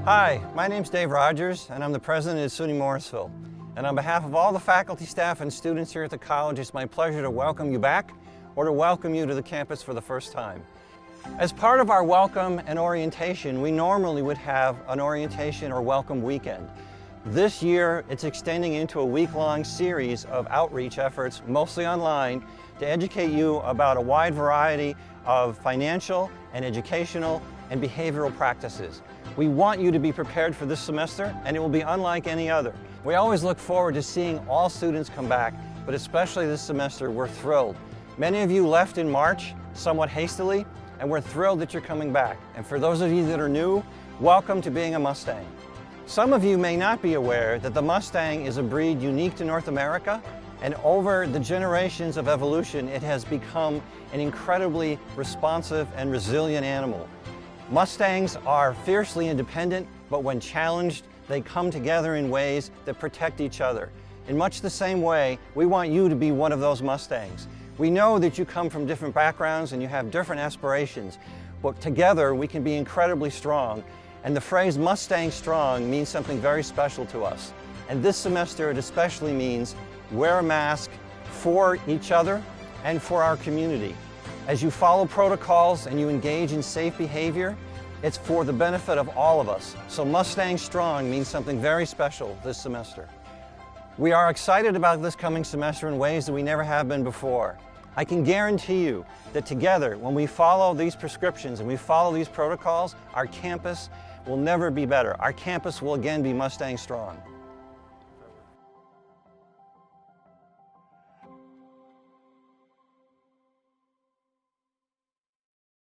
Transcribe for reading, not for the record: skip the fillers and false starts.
Hi, my name's Dave Rogers, and I'm the president at SUNY Morrisville. And on behalf of all the faculty, staff, and students here at the college, it's my pleasure to welcome you back or to welcome you to the campus for the first time. As part of our welcome and orientation, we normally would have an orientation or welcome weekend. This year, it's extending into a week-long series of outreach efforts, mostly online, to educate you about a wide variety of financial and educational and behavioral practices. We want you to be prepared for this semester, and it will be unlike any other. We always look forward to seeing all students come back, but especially this semester, we're thrilled. Many of you left in March, somewhat hastily, and we're thrilled that you're coming back. And for those of you that are new, welcome to being a Mustang. Some of you may not be aware that the Mustang is a breed unique to North America, and over the generations of evolution, it has become an incredibly responsive and resilient animal. Mustangs are fiercely independent, but when challenged, they come together in ways that protect each other. In much the same way, we want you to be one of those Mustangs. We know that you come from different backgrounds and you have different aspirations, but together we can be incredibly strong. And the phrase Mustang Strong means something very special to us. And this semester it especially means wear a mask for each other and for our community. As you follow protocols and you engage in safe behavior, it's for the benefit of all of us. So Mustang Strong means something very special this semester. We are excited about this coming semester in ways that we never have been before. I can guarantee you that together, when we follow these prescriptions and we follow these protocols, our campus will never be better. Our campus will again be Mustang Strong.